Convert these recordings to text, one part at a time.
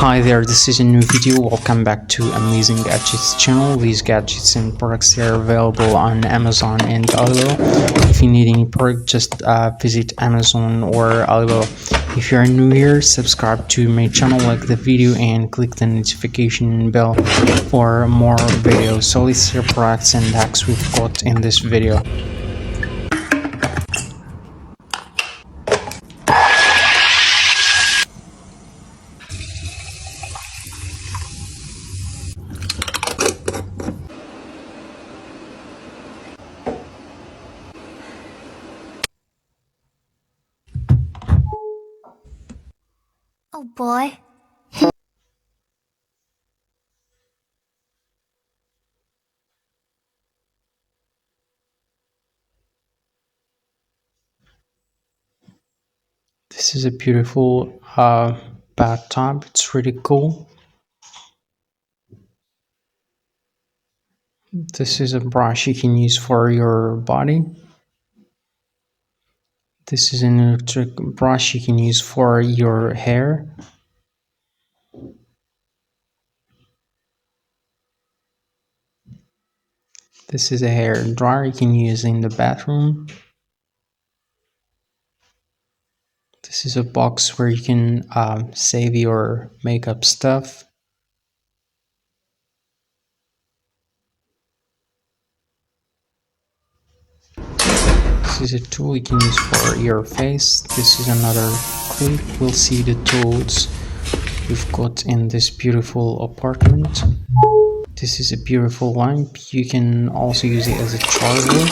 Hi there, this is a new video. Welcome back to Amazing Gadgets channel. These gadgets and products are available on Amazon and Alibaba. If you need any product, just visit Amazon or Alibaba. If you are new here, subscribe to my channel, like the video and click the notification bell for more videos. So let's see products and hacks we've got in this video. Oh boy. This is a beautiful bathtub. It's really cool. This is a brush you can use for your body. This is an electric brush you can use for your hair. This is a hair dryer you can use in the bathroom. This is a box where you can save your makeup stuff. This is a tool you can use for your face. This is another clip. We'll see the tools we've got in this beautiful apartment. This is a beautiful lamp. You can also use it as a charger.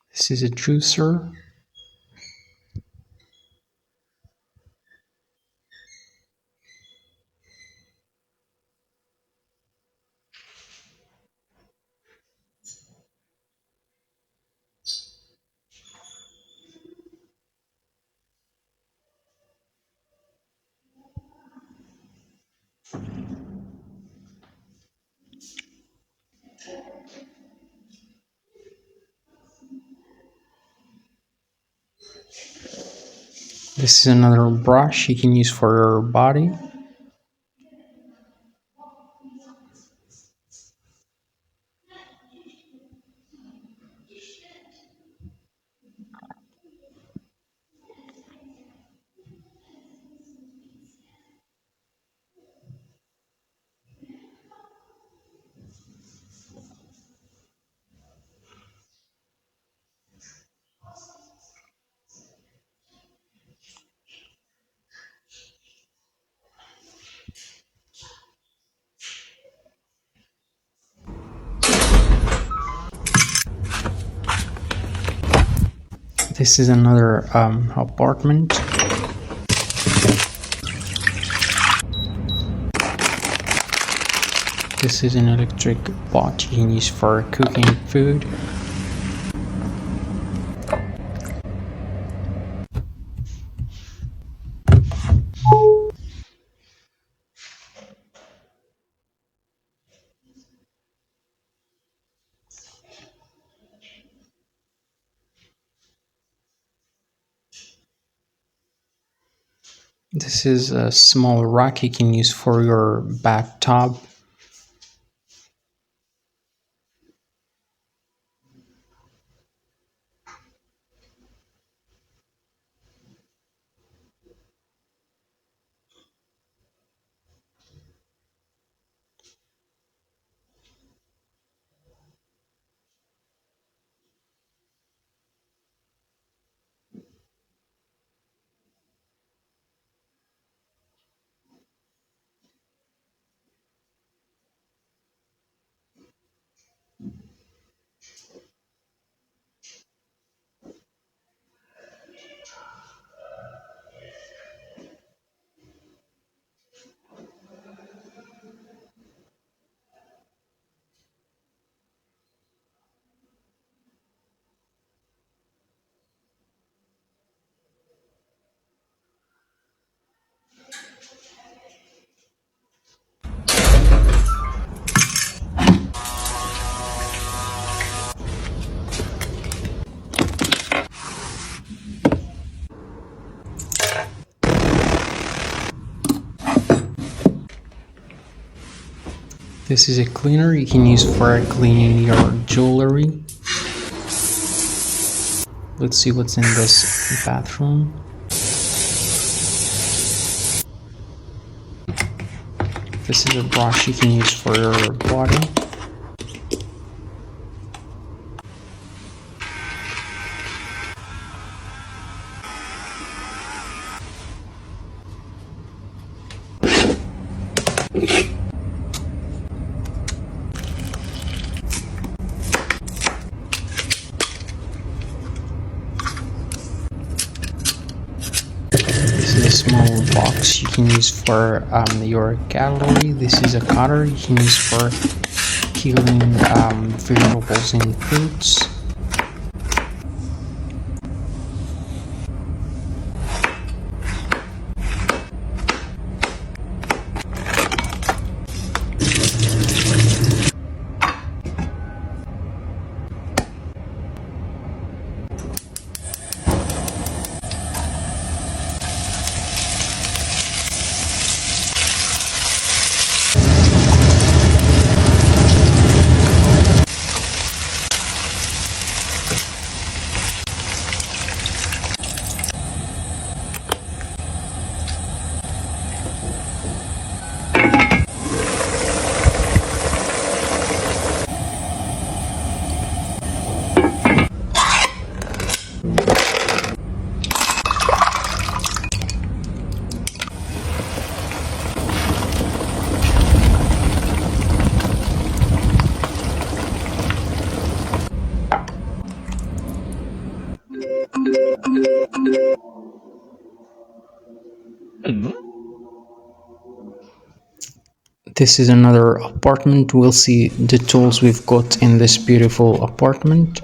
This is a juicer. This is another brush you can use for your body. This is another apartment. This is an electric pot you can use for cooking food. This is a small rack you can use for your bathtub. This is a cleaner you can use for cleaning your jewelry. Let's see what's in this bathroom. This is a brush you can use for your body. This is a small box you can use for your gallery. This is a cutter you can use for peeling vegetables and fruits. This is another apartment. We'll see the tools we've got in this beautiful apartment.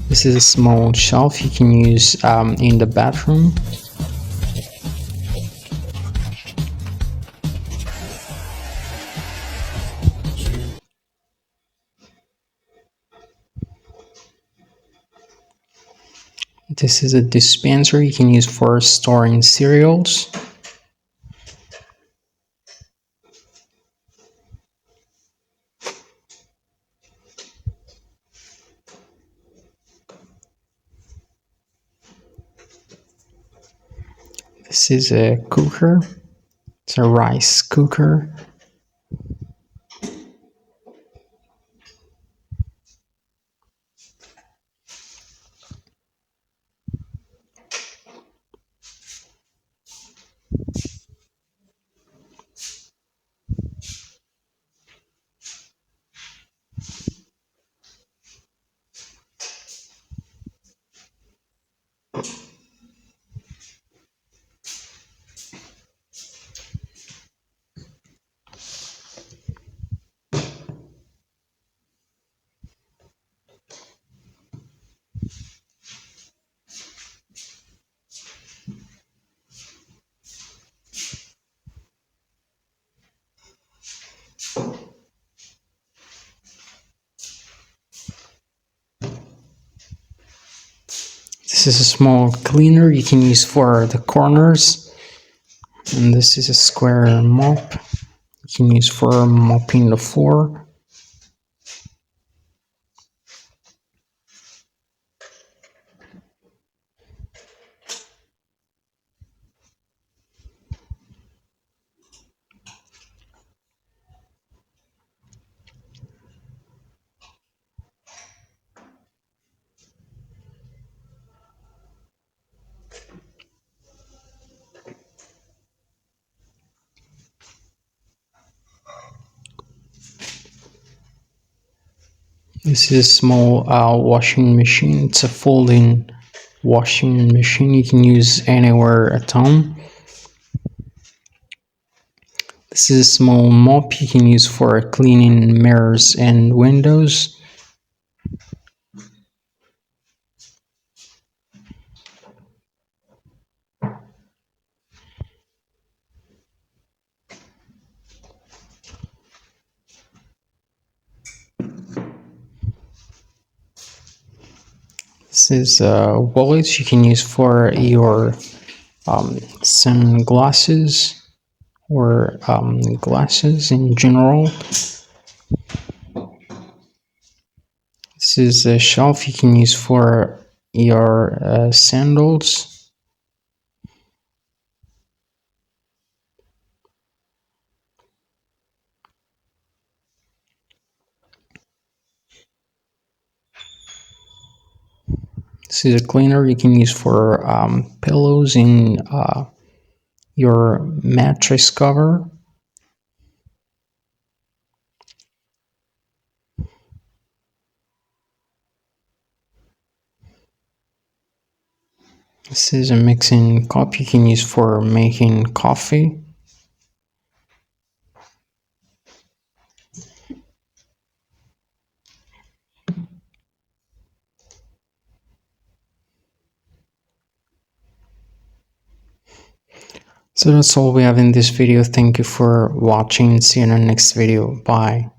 This is a small shelf you can use in the bathroom. This is a dispenser you can use for storing cereals. This is a cooker. It's a rice cooker. This is a small cleaner you can use for the corners. And this is a square mop you can use for mopping the floor. This is a small washing machine. It's a folding washing machine you can use anywhere at home. This is a small mop you can use for cleaning mirrors and windows. This is a wallet you can use for your sunglasses or glasses in general. This is a shelf you can use for your sandals. This is a cleaner you can use for pillows in your mattress cover. This is a mixing cup you can use for making coffee. So that's all we have in this video. Thank you for watching. See you in the next video. Bye.